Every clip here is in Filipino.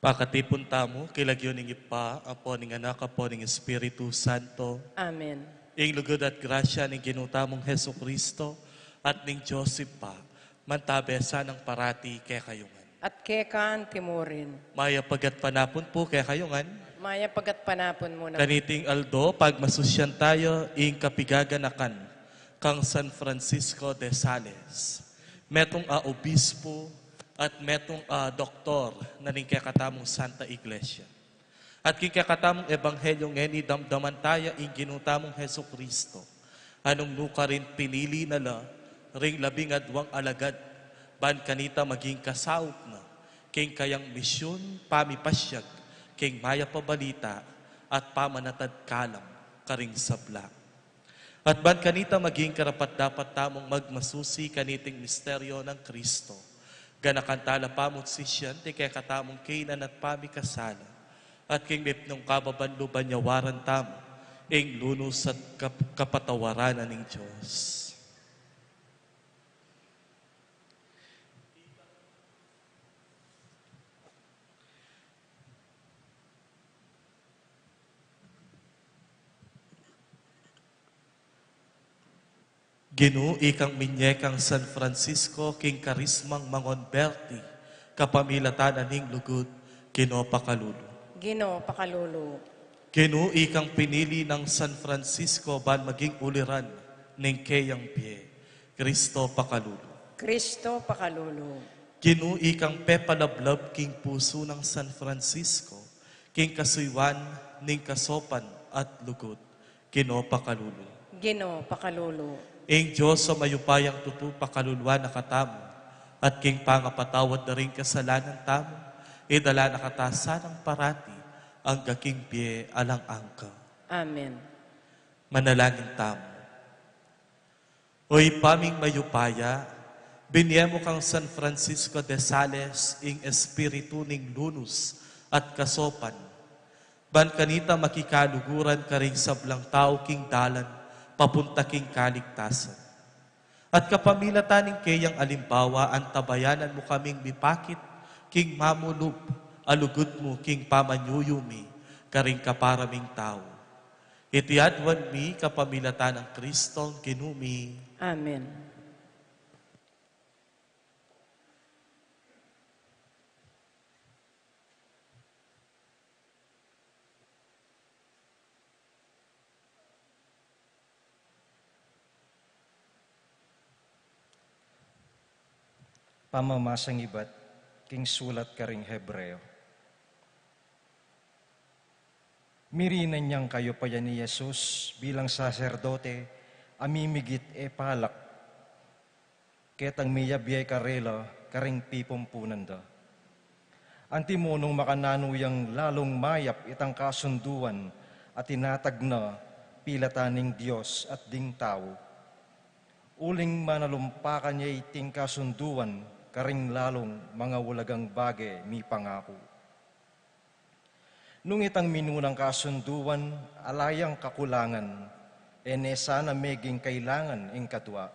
Pakatipon tamo, kilagyo ning ipa, apo ning anak, apo ning Espiritu Santo. Amen. Ing lugod at grasya ning ginutamong Heso Kristo at ning Joseph pa, mantabesa ng parati kay kayungan. At kekan timurin. Maya pagat panapon po kay kayungan, Maya pagat panapon mo na. kaniting Aldo, pag masusyan tayo, ing kapigaganakan, kang San Francisco de Sales. Metong obispo at metong doktor na ning kakatamong Santa Iglesia. At kikatamong ebanghelyo ngeni damdaman tayo ing ginutamong Heso Kristo. Anong nuka rin pinili nala, ring 12 alagad, ban kanita maging kasaup na, king kayang misyon, pamipasyag, king maya pabalita, at pamanatad kalam, karing sabla. At ban kanita maging karapat dapat tamong magmasusi kaniting misteryo ng Kristo. Ganakantala pamot si siyan, ti kaya katamong kainan at pamikasala. At king lipnong kababanlo banyawaran tamo, ing lunos at kapatawaranan ng Diyos. Ginu ikang minyekang San Francisco king karismang mangonberti, kapamilatan aning lugod, Gino pakalulu. Gino pakalulu. Ginu ikang pinili ng San Francisco ban maging uliran ng kayang pie, Kristo pakalulu. Kristo pakalulu. Ginu ikang pepalablab king puso ng San Francisco, king kasuywan ning kasopan at lugod, Gino pakalulu. Gino pakalulu. Ing Diyos sa mayupayang tutu pakaluluwa na katamo, at king pangapatawad na rin kasalanan tamo, idala na katasa ng parati, ang gaking pie alang angka. Amen. Manalangin tamo. Oy paming mayupaya, binyemo kang San Francisco de Sales, ing espiritu ning lunus at kasopan, ban kanita makikaluguran ka ring sablang tao king dalan, papunta king kaligtasan. At kapamilataning kayang alimbawa, ang tabayanan mo kaming mipakit, king mamulub, alugod mo king pamanyuyumi, karing kaparaming tao. Itiadwan mi kapamilatan ng Kristong ginumi. Amen. Pamamasang iba't king sulat ka ring Hebreo. Mirinan niyang kayo pa yan ni Jesus bilang saserdote, amimigit e palak, ketang miyabiyay karela, karing pipumpunan da. Antimonong makananuyang lalong mayap itang kasunduan at tinatag na pilataning Diyos at ding tao. Uling manalumpakan niya iting kasunduan, karing lalong mga walagang bagay mi pangako. Nung itang minunang kasunduan, alayang kakulangan, ene sana meging kailangan ing katwa.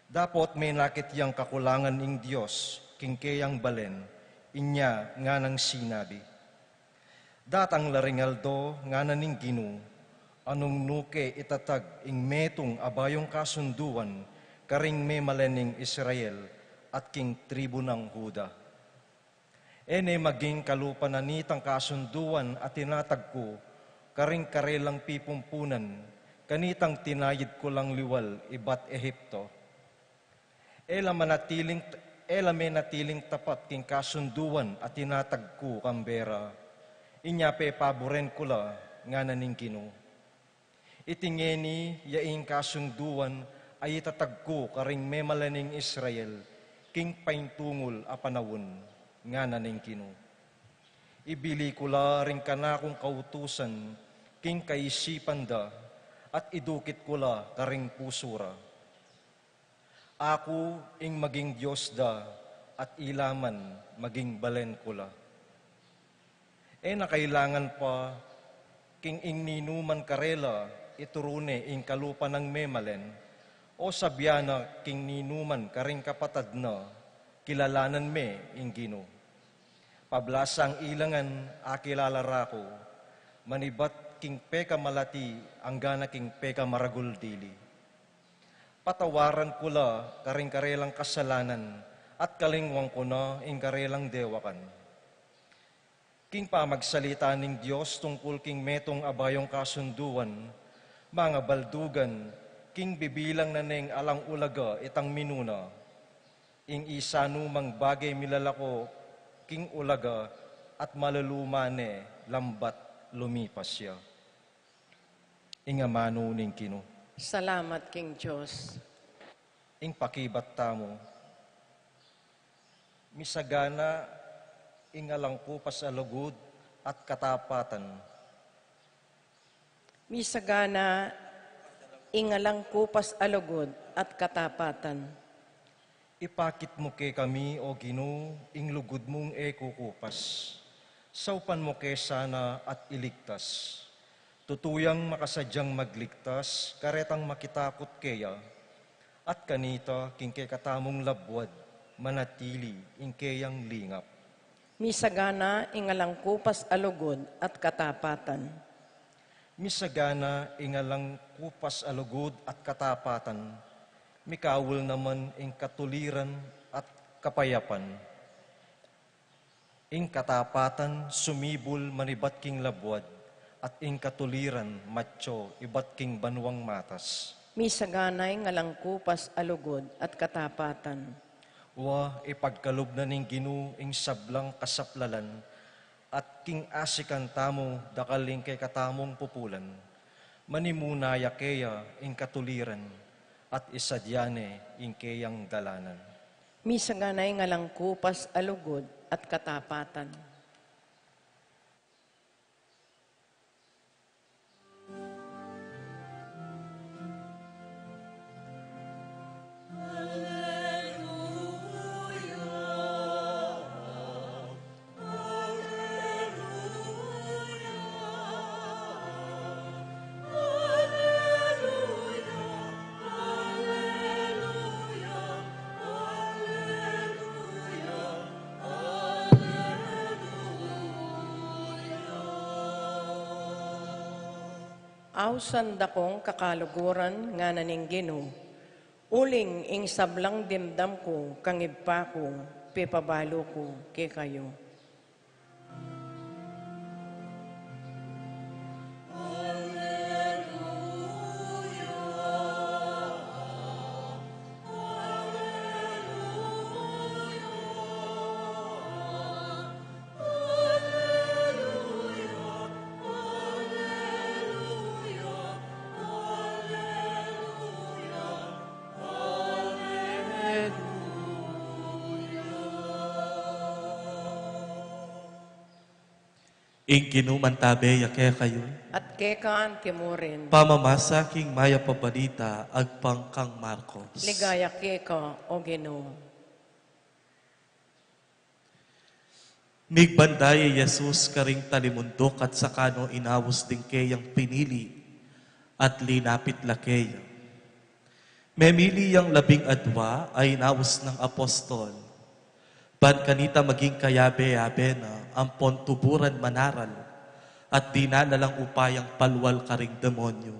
Dapat may nakit yang kakulangan ing Diyos, king kayang balen, inya nga nang sinabi. Datang laringaldo nga naning Ginu, anong nuke itatag ing metong abayong kasunduan, karing may malening Israel, at king tribu ng Huda. Ene maging kalupananitang kasunduan at tinatag ko, karing karelang pipumpunan, kanitang tinayid ko lang liwal, ibat Ehipto. Ela may natiling tapat king kasunduan at tinatag ko kambera, inyape paboren ko la nga naning Gino. Itingeni yaing kasunduan ay itatag ko karing memalaning Israel, king paintungol a panawon, nga naning Gino. Ibili ko la rin kanakong kautusan, king kaisipan da, at idukit ko la karing pusura. Ako ing maging Diyos da, at ilaman maging balen ko la. E nakailangan pa, king ing ninuman karela, iturune ing kalupa ng memalen, o sabyana king ninuman karing kapatad na, kilalanan me ing Gino. Pablasang ilangan akilalara ko, manibat king peka malati, anggana king peka maragul dili. Patawaran ko la karing-karelang kasalanan at kalingwang ko na ing karelang dewakan. King pamagsalita ning Diyos tungkol king metong abayong kasunduan, mga baldugan, king bibilang na ning alang ulaga itang minuna. Ing isa numang bagay milalako, king ulaga at malulumane lambat lumipas siya. Ingamano ning kino. Salamat, King Diyos. Ing pakibat tamo, misagana ing alangko pasalugod at katapatan. Misagana, ingalang kupas alugod at katapatan. Ipakit mo ke kami, o Ginoo, ing lugod mong kukupas. Saupan mo ke sana at iligtas. Tutuyang makasadyang magligtas, karetang makitakot keya. At kanita, king ke katamong labwad, manatili ing keyang lingap. Misagana, ingalang kupas alugod at katapatan. Misagana ingalang kupas alugod at katapatan, mikawul naman ing katuliran at kapayapan. Ing katapatan sumibol manibat king labwad, at ing katuliran matyo ibat king banwang matas. Misagana, ingalang kupas alugod at katapatan. Wa ipagkalob na ning Ginoo ing sablang kasaplalan, at king asikan tamo dakaling kay katamong pupulan. Manimunaya keya ing katuliran, at isadyane ing keyang dalanan. Misagana, ingalang kupas alugod at katapatan. Awsan dakong kakaluguran nga naning Ginoo. Uling ing sablang dimdam ko, kangibpa ko, pipabalo ko, ke kayo. Ing kinumantabe yake kayo, At kekaan kimurin, pamamasa king maya pabalita agpang kang Marcos. ligaya keka o Ginoo. Migbanday Jesus karing talimundok at sakano inawos din kayang pinili at linapit lakeya. Memili yang 12 ay inawos ng apostol. Ban kanita maging kayabe-yabe na ang pontuburan manaral at di na nalang upayang palwal karing demonyo.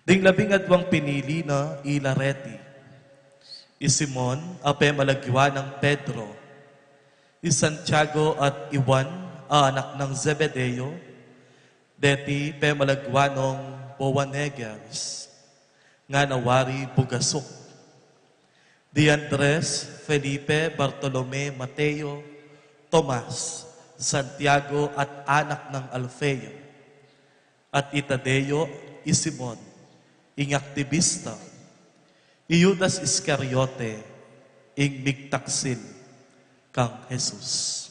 Ding 12 pinili na ilareti. Simon, ape malagwa ng Pedro, Santiago at Iwan, anak ng Zebedeo, deti pe malagwa ng Boanerges, nga nawari bugasok. Di Andres, Felipe, Bartolome, Mateo, Tomas, Santiago at anak ng Alfeo, at Itadeo, Simon, ing aktivista, Judas Iscariote, ing migtaksil kang Jesus.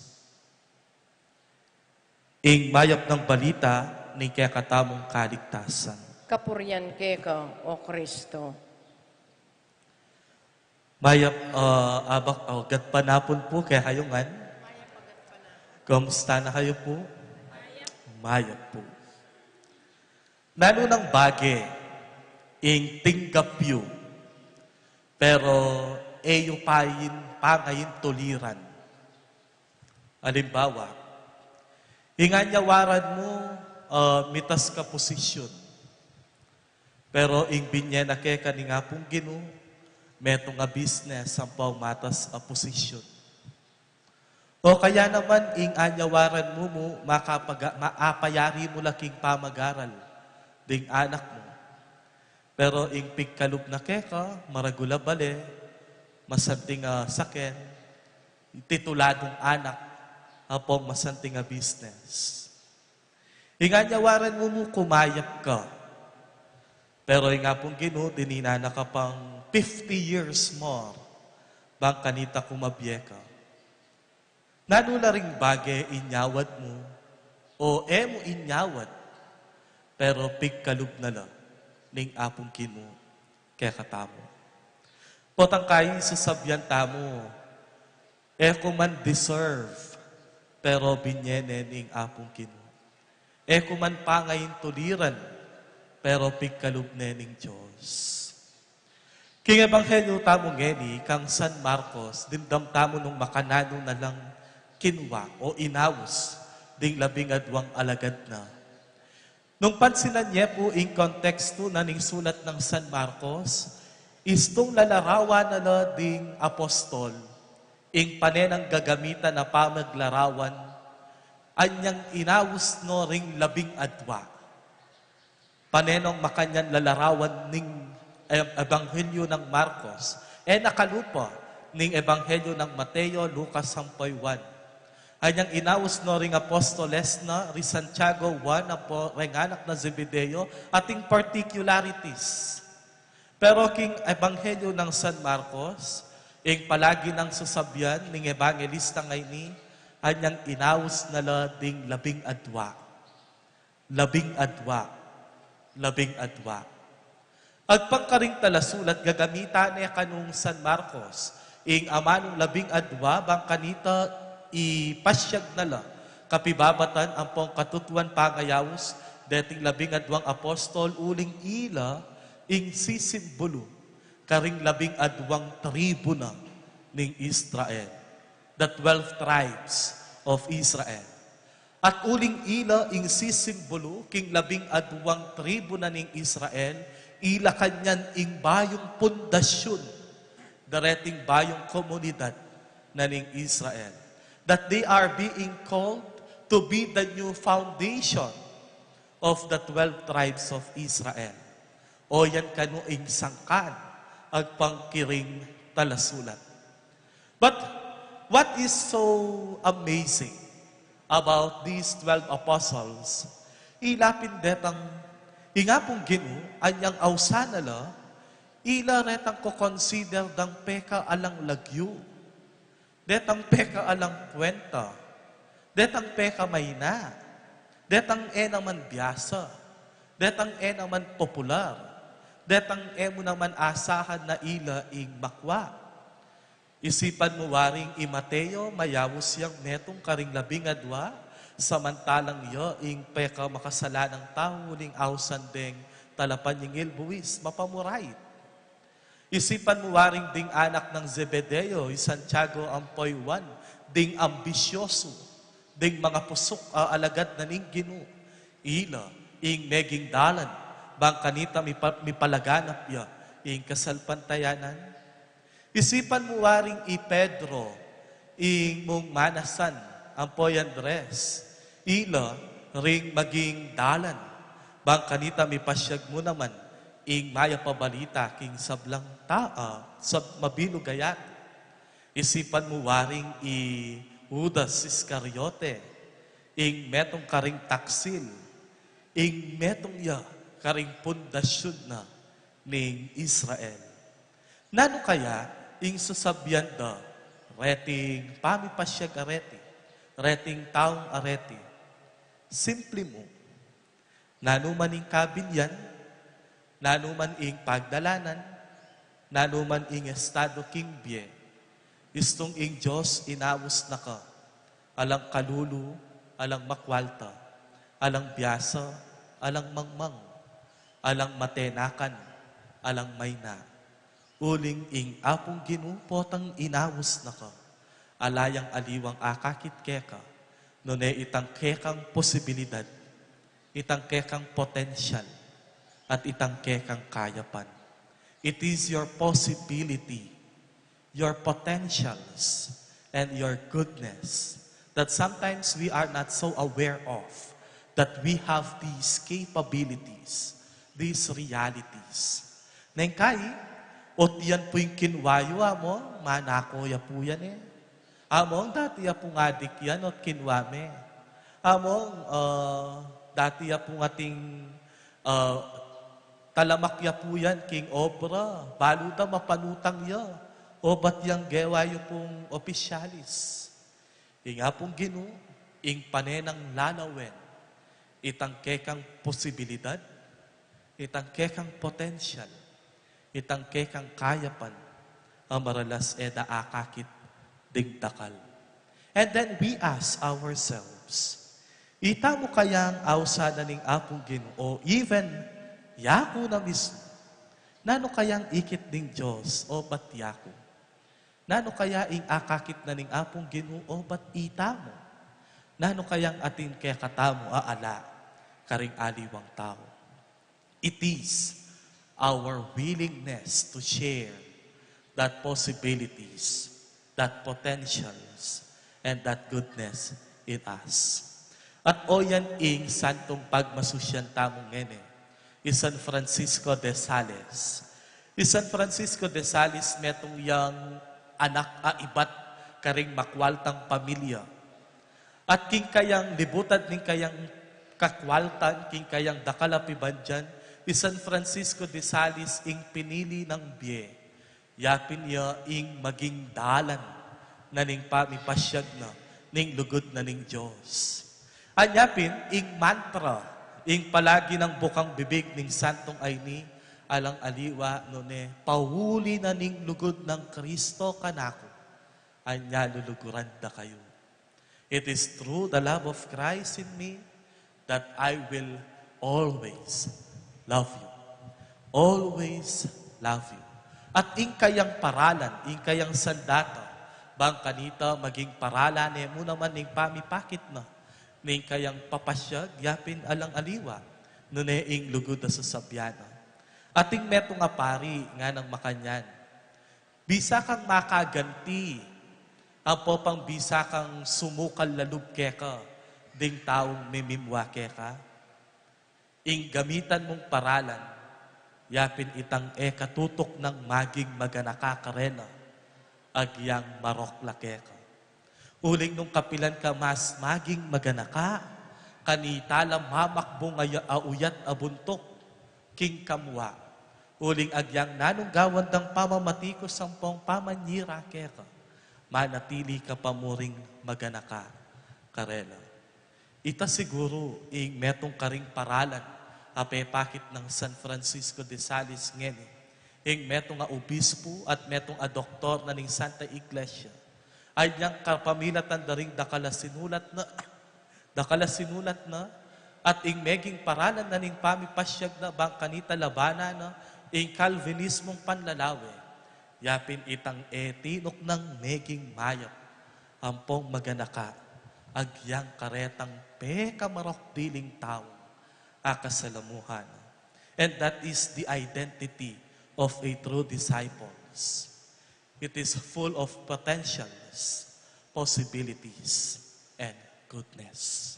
Ing mayap ng balita ni kaya katamong kaligtasan. Kapuryan keka o Kristo. Mayap abak gatpanapon po kaya kayo ngan. Kamusta na kayo po? Mayap po. Nanunang bage ing tinggapyo pero eyo payin pangayin tuliran. Halimbawa, inganyawaran mo mitas ka posisyon. Pero ing binye na ke nga pong Ginoo, meto nga business ang matas a posisyon. O kaya naman ing anyawaran mo maapayari mo laking pamagaral ding anak mo. Pero ing pigkalub na ke ka, maragula bale, masanting saken, tituladong anak, apong masanting business. Inganyawaran mo kumayap ka. Pero nga pong Ginoo, dininana ka pang 50 years more, bang kanita kumabye ka. Nanula ring bagay inyawad mo, o mo inyawad, pero pigkalub na lang, ning apong Ginoo, kaya katamo. Potang kayo susabyan tamo, ko man deserve, pero binyene ning apong Ginoo. Ko man pangayin tuliran, pero pigkalub ning Diyos. King Ebanghelyo tamo ngeni, kang San Marcos, dimdam tamo nung makanano na lang kinwa o inawos, ding 12 alagad na. Nung pansinan niya po in konteksto na ning sulat ng San Marcos, istong lalarawan na ding apostol, ing panenang gagamitan na pamaglarawan, anyang inawos no ring 12. Panenong makanyan lalarawan ning Ebanghelyo ng Marcos, nakalupa ning Ebanghelyo ng Mateo, Lucas, 1. Anyang inawos no ring apostoles na, ri Santiago 1, apo ring anak na Zebedeo, ating particularities. Pero king Ebanghelyo ng San Marcos, ing palagi ng susabyan ning evangelista ngayon, anyang inawos na la ding 12. 12. Agpangkaring talasulat gagamita niya kanung San Marcos, ing amanong 12 bang kanita ipasyag na la, kapibabatan ang pong katutuan pangayawos, dating 12 apostol, uling ila, ing sisimbolo, karing 12 tribu na ning Israel. The 12 tribes of Israel. At uling ila, ing sisimbolo, king 12 tribu na ning Israel, ila kanyan ing bayong pundasyon, dareting bayong komunidad na ning Israel. That they are being called to be the new foundation of the 12 tribes of Israel. O yan kanuing sangkan, agpangkiring talasulat. But what is so amazing about these 12 apostles, ilapin detang ingapong Ginoo, anyang awsanala, ila retang ko consider dang peka alang lagyo, detang peka alang kwenta, detang peka mayna, detang naman biyasa, detang naman popular, detang mo naman asahan na ila ing makwa. Isipan mo waring Mateo, mayawos siyang netong karing 12, samantalang yo ing peka makasalanang tao, ling awsan deng talapan yung ilbuwis, mapamuray. Isipan mo waring ding anak ng Zebedeo, Santiago ampoy 1, ding ambisyoso, ding mga pusok alagad na ning Ginoo. Ila, ing meging dalan, bang kanita mipalaganap ya, ing kasalpantayanan. Isipan mo waring Pedro, ing mong manasan, ampoy Andres. Ila, ring maging dalan, bang kanita mipasyag mo naman, ing maya pabalita king sablang sab mabilog gayat. Isipan mo waring Judas Iscariote, ing metong karing taksil, ing metong ya karing pundasyon na ning Israel. Nano kaya ing susabyan da reting pamipasyag areti, reting taong areti, simple mo, nanuman ing kabilyan, nanuman ing pagdalanan, nanuman ing estado king bie, istong ing Diyos inawos na ka, alang kalulu, alang makwalta, alang biyasa, alang mangmang, alang matenakan, alang mayna. Uling ing apong Ginoo potang inawos na ka, alayang aliwang akakit keka, nune itang kekang posibilidad, itang kekang potential, at itang kekang kayapan. It is your possibility, your potentials, and your goodness that sometimes we are not so aware of, that we have these capabilities, these realities. Nengkay, ot yan po yung kinwayo mo, manako ya po yan eh. Among dati ya pong adik yan ot kinwame. Among dati ya pong ating talamak ya po yan king obra, baluta mapanutang ya, o ba't yang gewayo pong opisyalis. Inga pong ginu, ing panenang lalawen, itang kekang posibilidad, itang kekang potential, itang kekang kayapan, ang maralas eda akakit digdakal. And then we ask ourselves, ita mo kayang awsa na ning apong Ginoo, even yako na mismo, nano kayang ikit ning Diyos o ba't yako? Nano kaya ing akakit na ning apong Ginoo ba't ita mo? Nano kayang atin kaya katamo aala, karing aliwang tao? It is our willingness to share that possibilities, that potentials, and that goodness in us. At o yan ing santong pagmasusyan tamong ngene, San Francisco de Sales. San Francisco de Sales metong yang anak ibat karing makwaltang pamilya. At king kayang libutan ning kayang kakwaltan, king kayang dakalapiban dyan, San Francisco de Sales ing pinili ng biye. Yapin niya ing maging dalan na ning pamipasyag na, ning lugod na ning Diyos. Anyapin, ing mantra, ing palagi ng bukang bibig ning santong ayni, alang aliwa nune, pahuli na ning lugod ng Kristo kanako, anya luluguran da kayo. It is through the love of Christ in me that I will always love you. Always love you. At ing kayang paralan, ing kayang sandata, bang kanita maging paralan, mo naman ning pamipakit na, ning kayang papasyag, yapin alang aliwa, nune ing lugod na sasabyana. Ating meto nga pari nga ng makanyan. Bisa kang makaganti, ang popang bisa kang sumukal lalub keka, ding taong mimimwa keka. Ing gamitan mong paralan, yapin itang katutok ng maging maganakakarena, agyang marokla keka. Uling nung kapilan ka mas maging maganaka, kanitalam hamakbong auyat abuntok, king kamwa. Uling agyang nanong gawandang pamamatikos sampong pamanyira keka, manatili ka pamuring maganaka karela. Ita siguro ing metong karing paralan, apepakit ng San Francisco de Sales ngeni, ing metong nga obispo at metong a doktor na ning Santa Iglesia, ay niyang kapamilatan daring dakala sinulat na, at ing meging paralan na ning pamipasyag na bang kanita labana na, ing Calvinismong panlalawe, yapin itang tinok ng meging mayap, ampong maganaka, agyang karetang pekamarok diling tao, akasalamuhan. And that is the identity of a true disciples. It is full of potentials, possibilities, and goodness.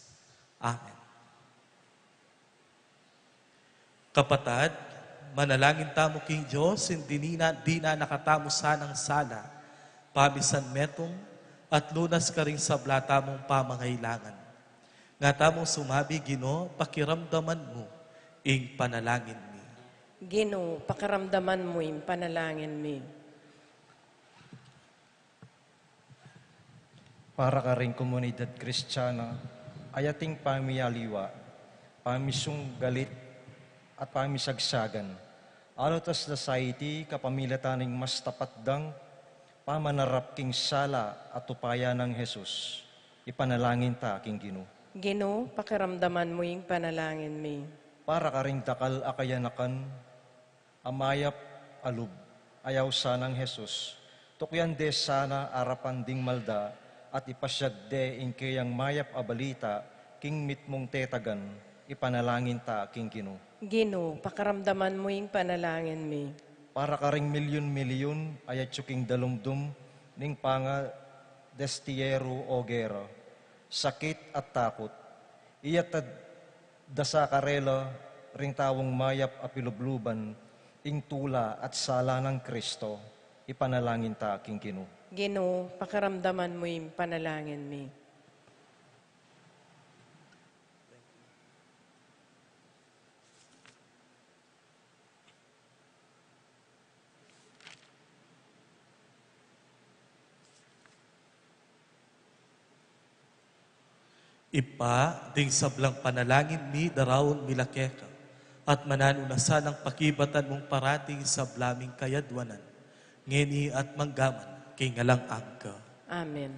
Amen. Kapatad, manalangin tamo king Diyos, hindi na nakatamo sanang sala, pamisan metong, at lunas ka rin sa blata mong pamangailangan. Nga tamong sumabi, Ginoo, pakiramdaman mo, ing panalangin mi. Ginoo, pakiramdaman mo yung panalangin mi. Para ka rin komunidad Kristiyana, ayating pamiyaliwa, pamisung galit, at pamisagsagan. Alotas society, kapamilataning mas tapadang, pamanarap king sala at tupaya ng Jesus. Ipanalangin ta, king Ginoo. Ginoo, pakiramdaman mo yung panalangin mi. Para ka rin dakal akayanakan, amayap alub, ayaw sa ng Jesus, Tukyan de sana arapan ding malda at ipasyag de inkayang mayap abalita king mitmong tetagan, ipanalangin ta king Gino. Gino, pakaramdaman mo yung panalangin mi. Para karing milyon-milyon ayat tsuking dalumdum ning panga destiyero o gera, sakit at takot. Iyat dasa karela ring tawong mayap apilubluban, ing tula at sala ng Kristo, ipanalangin ta king Gino. Gino, pakaramdaman mo yung panalangin mi. Ipa, ding sablang panalangin mi darawon milakeka, at mananunasan ang pakibatan mong parating sa blaming kayadwanan, ngeni at manggaman, kay ngalang angka. Amen.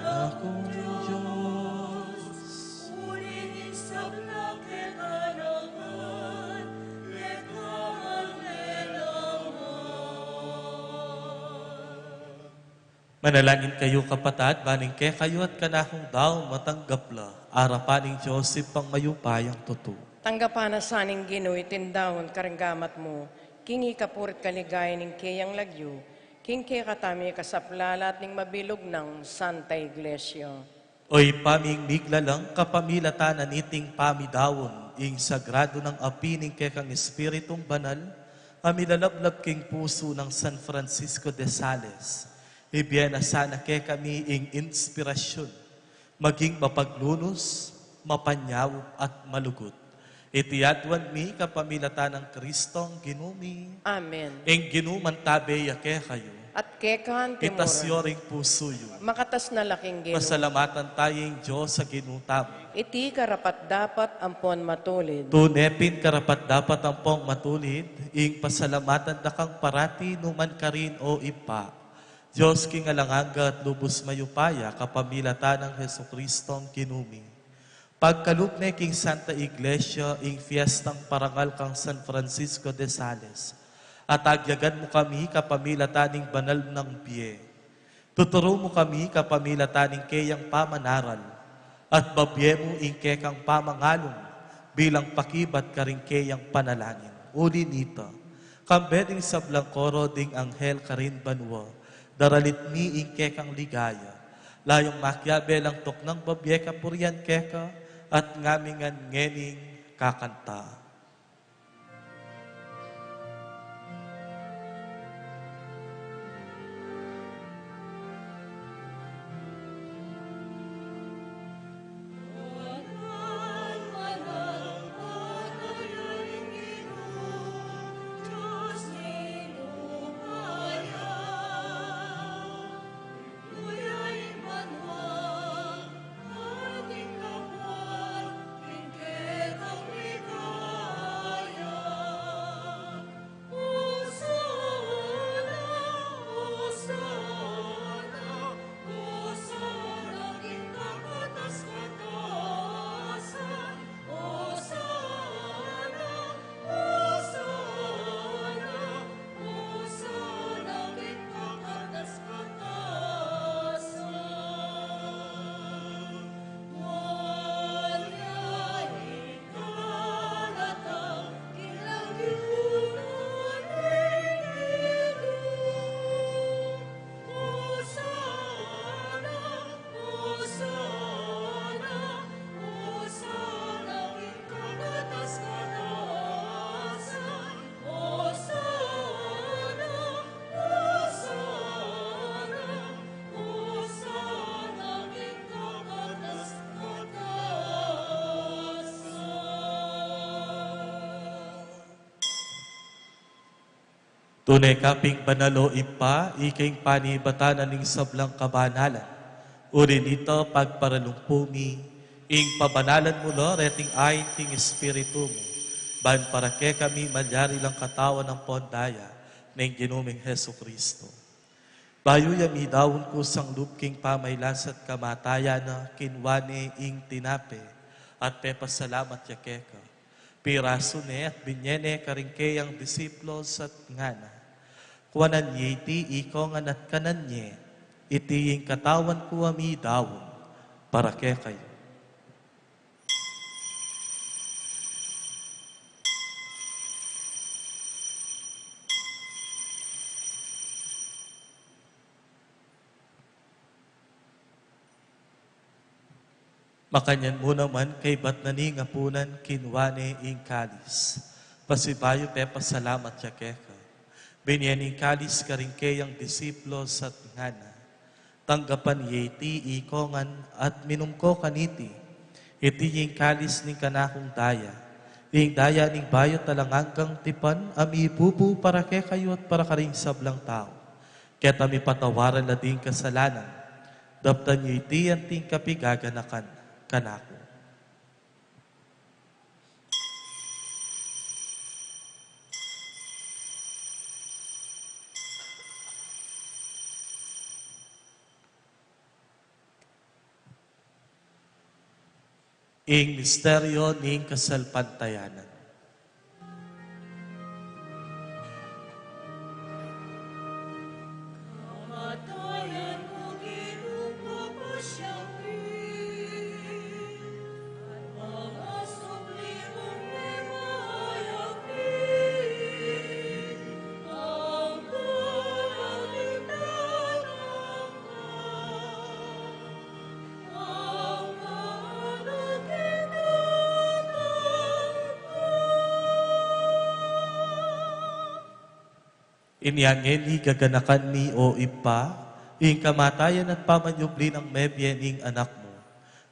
Akong Diyos, manalangin kayo kapatad, baning ke kayo at kanakong daw matanggapla, arapaning Joseph pang mayupayang tutu. Tanggapan na saning Gino, itindahon karanggamat mo, kingi kapurit kaligay ning kayang lagyo, king kaya katami kasaplalat ning mabilog ng Santa Iglesia. Oy paming miglalang kapamilatanan iting pamidawon, ing sagrado ng apining kekang Espiritong Banal, amilalablab king puso ng San Francisco de Sales. Ibiyena sana ke kami ing inspirasyon, maging mapaglunos, mapanyaw at malugot. Itiyadwan mi kapamilatan ng Kristong ginumi, Amen. ing ginuman tabeya ke kayo, At kekan timor, itasyoring puso yun. makatas na laking Gino, Pasalamatan tayong Diyos sa ginutam. iti karapat dapat ampon matulid. Tunepin karapat dapat ang pong matulid, ing pasalamatan na kang parati numan ka rin o ipa. Diyos king alanganga at lubos mayupaya kapamilatan ng Heso Kristong kinumi. Pagkalupne king Santa Iglesia, ing fiestang parangal kang San Francisco de Sales, at agyagan mo kami kapamilataning banal ng biye. Tuturo mo kami kapamilataning kayang pamanaral, at babye mo ing kekang pamangalong, bilang pakibat ka rin kayang panalangin. Uli nito, kambeding sa blangkoro ding anghel ka rin banwa, daralit mi ing kekang ligaya, layong makyabelang toknang babye ka purian keka, at ngamingan ngening kakanta. Tunay kaping banalo ipa, iking panibatanan ning sablang kabanalan. Uri nito pagparalumpumi, ing pabanalan mo lo, reting ayin ting espiritu mo. Ban para ke kami malyari lang katawan ng pondaya ng ginuming Heso Kristo. Bayo yami dawon ko sang lupking pamaylasat kamataya na kinwane ing tinape at pepasalamat yakeka. Piraso ne at binyene karingkeyang disiplos at ngana. Kuanan iti ikongan at kananye, iti yung katawan ko ami dawon para ke kayo. Makanyan mo naman kay ba't naningapunan kinwane ing kalis. Pasibayo pe pasalamat ya keka. Binyan ing kalis karingkeyang disiplos at ngana. Tanggapan yeti ikongan at minumko kaniti. Iti yung kalis ning kanakong daya. Ing daya ning bayo talanganggang tipan ami pupu para ke kayo at para karing sablang tao. Ket ami patawaran na ding kasalanan. Daptan niyo iti ang ting kapigaganakan kanako. Ing misteryo ning kasalpantayanan. Kamatayan mo ginupo ko siyang at mga sublimong imayapin. Ang kalalim tatangka, ang kaanakin Inyangin ni gaganakan ni o ipa, ing kamatayan at pamanyubli ng mebye ning anak mo.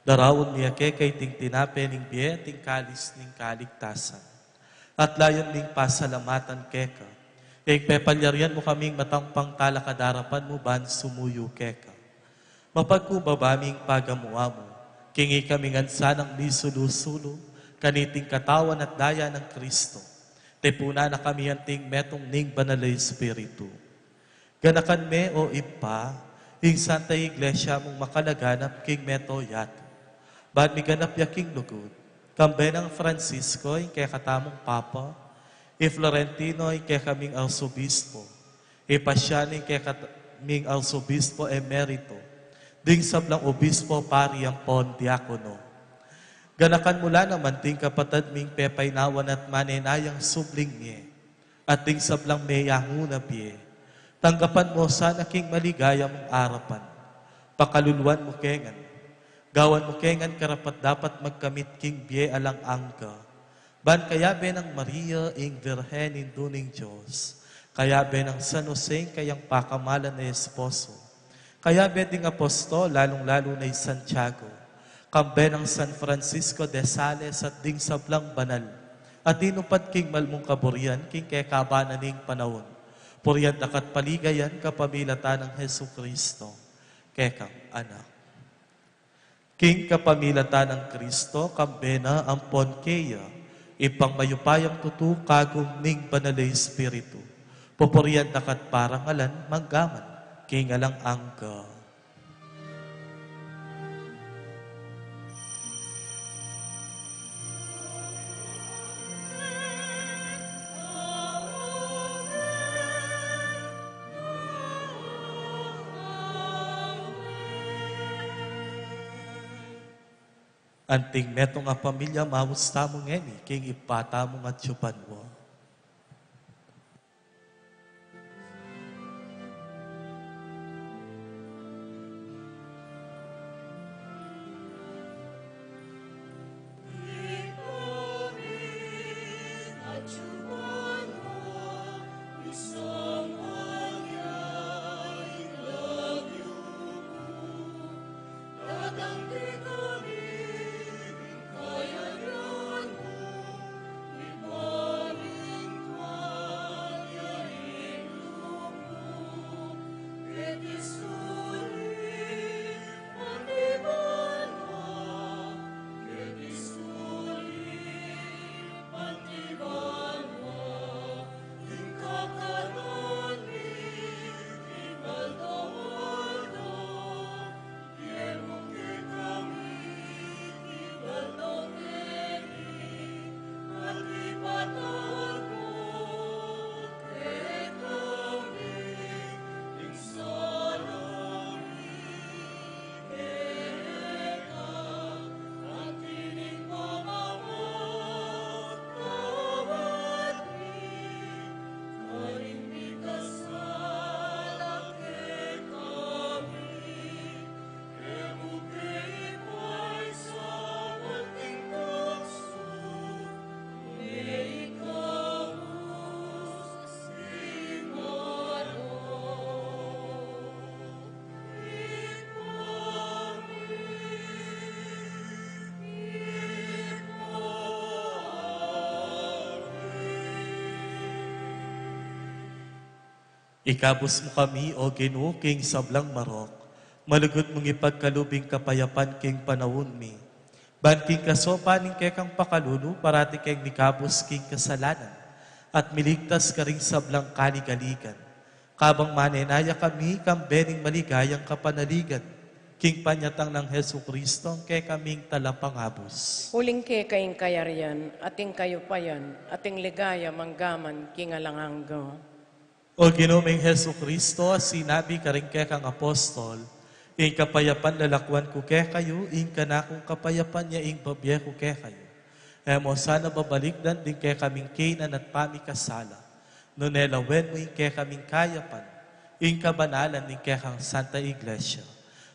Darawon niya kay ting tinape ning biye ting kalis ning kaligtasan. At layon ning pasalamatan keka. Ing pepalyarian mo kaming matangpang talakadarapan mo ban sumuyo keka. Mapagkubabaming pagamuha mo, kingi kaming ansanang misulusulo, kaniting katawan at daya ng Kristo. Tepuna na kami anting metong ning banalay espiritu. Ganakan me o ipa, ing Santa Iglesia mong makalaganap king meto yato. Bad mi ganap yaking lugod, kambe ng Francisco ing kay katamong Papa, Florentino ing kay kaming Arsobispo, Pasyan ing kay kaming Arsobispo Emerito, ding sablang Obispo Pariang Pon Diakono. Ganakan mula naman ting kapatad ming pepaynawan at manenayang subling niye, at ting sablang meyahuna biye. Tanggapan mo sana king maligaya mong arapan. Pakaluluan mo kengan. Gawan mo kengan karapat dapat magkamit king biye alang angka. Ban kaya be ng Maria ing Virhen induning Diyos. Kaya be ng San Jose kayang pakamalan na esposo. Kaya be ding apostol lalong-lalo na Santiago. Kambe ng San Francisco de Sales at ding sablang banal. At inupad king malmong kaburian, king kay kabananing panahon. Puriyan dakat paligayan kapamilatan ng Heso Kristo. Kekang anak. King kapamilatan ng Kristo, kambe na ang ponkeya, ipang mayupayang tutu kagong ning banalay espiritu. Pupuriyan dakat parangalan, manggaman, king alang angka. Anting meto nga pamilya, mamusta mo ngeni, king ipata mo nga tsupan mo. Kaya yan mo, Ikabos mo kami, O Ginoo, king sablang marok. Malugod mong ipagkalubing kapayapan king panawon mi. Ban king kasopaning kekang pakalulu, parati keng mikabos king kasalanan. At miligtas ka ring sablang kaligaligan. Kabang manenaya kami, kambening maligayang kapanaligan. King panyatang ng Heso Kristo, kay kaming talapangabos. Huling ke kayong kayaryan, ating kayupayan, ating ligaya manggaman, kingalanganggo. O Ginoong Heso Kristo, sinabi ka rin kang apostol, ing kapayapan lalakwan ko kay kayo, ing kanakong kapayapan niya ing babye ko kay kayo. Emo sana babalikdan din kay kaming kinan at pamikasala. Nunelawen mo ing kay kaming kayapan, ing kabanalan ing kay kang Santa Iglesia.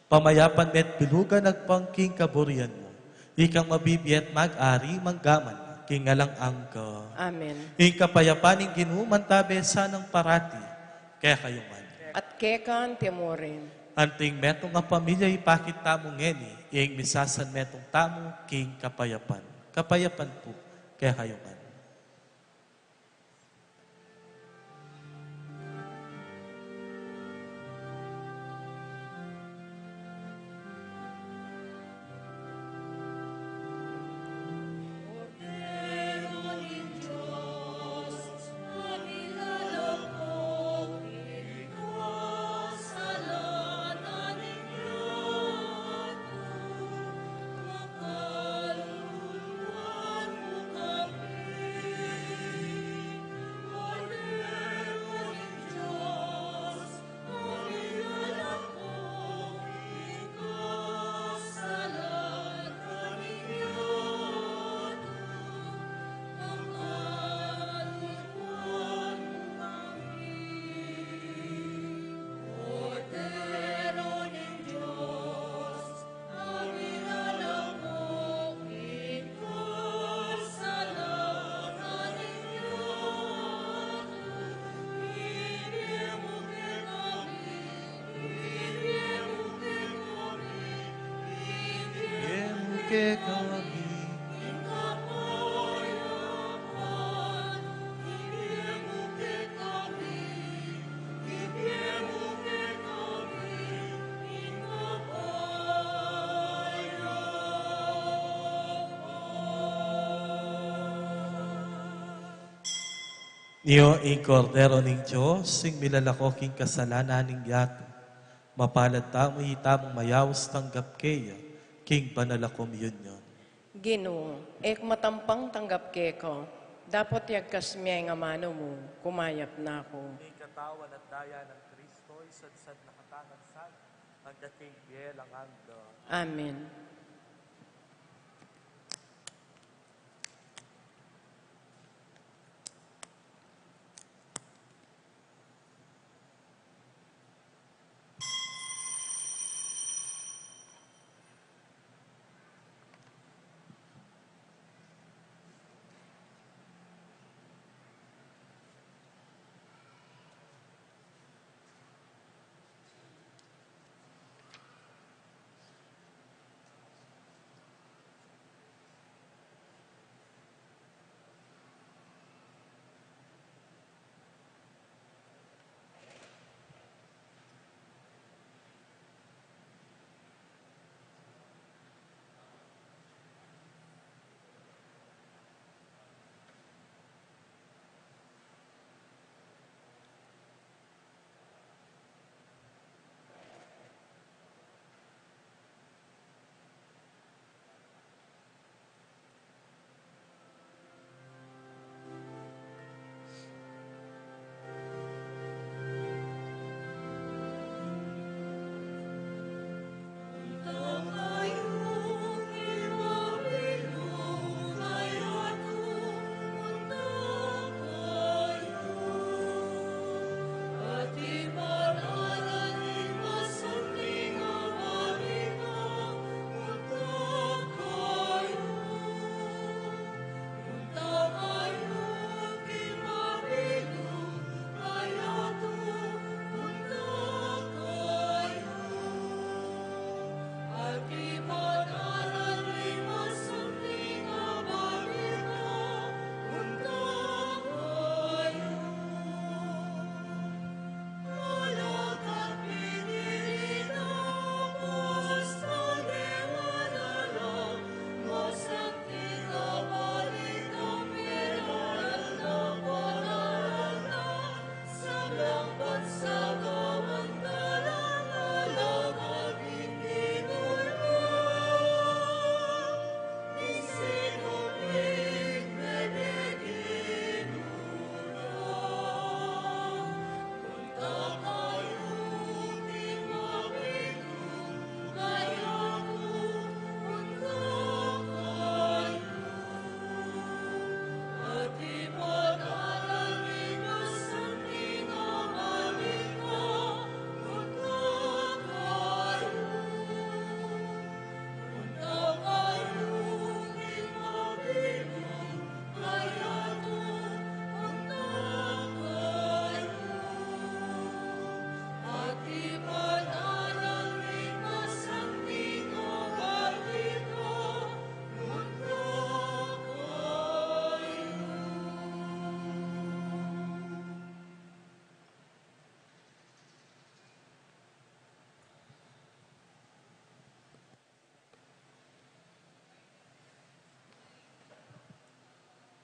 Pamayapan met bilugan nagpangking kaburian mo. Ikang mabibiyat mag-ari manggaman, kingalang angka. Amen. Ing kapayapaning ginuman tabe sanang parati, kaya kayo man. At kekan timurin. Anting metong nga pamilya ipakit tamo ngeni, ing misasan metong tamo king kapayapan. Kapayapan po, kaya kayo man. Ke kami. Niyo ing kordero ning Diyos, sing milalakoking kasalanan ning yato. Mapalad tamo hitamong mayawos tanggap kaya, king banala communion. Ginoo, ek matampang tanggap keko. Dapat yagkas miya nga mano mo, kumayap na ako. Ing katawan at daya ng Kristo, isadsad na katangan sana, hanggat king bielang angga. Amen.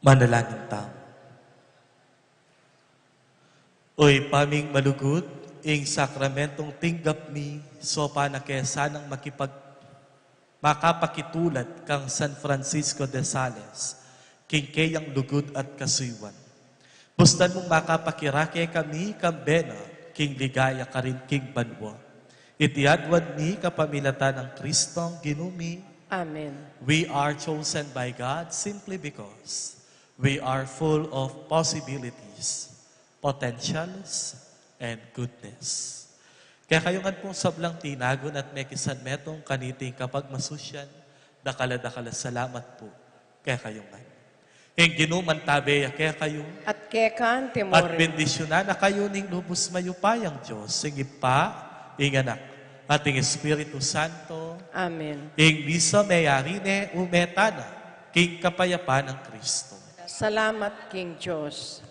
Manalangin tayo. Oy, paming malugod, ing sakramentong tinggap mi, so panakesanang makapakitulad kang San Francisco de Sales, king kayang lugod at kasuiwan. Bustan mong makapakirake kami, kambena, king ligaya ka rin, king banwa. Itiadwan mi kapamilatan ng Kristong ginumi. Amen. We are chosen by God simply because we are full of possibilities, potentials, and goodness. Kaya kayongan pong sablang tinagon at mekisan metong kaniting kapag masusyan, dakala salamat po. Kaya kayongan. Ing ginuman tabeya kaya kayo, At kekan at timore. bendisyonan na kayo ning lubos mayupayang Diyos, sing Ipa, ing Anak, at ing Espiritu Santo, Amen. ing bisa mayarine umetana, king kapayapaan ng Kristo. Salamat, King Diyos.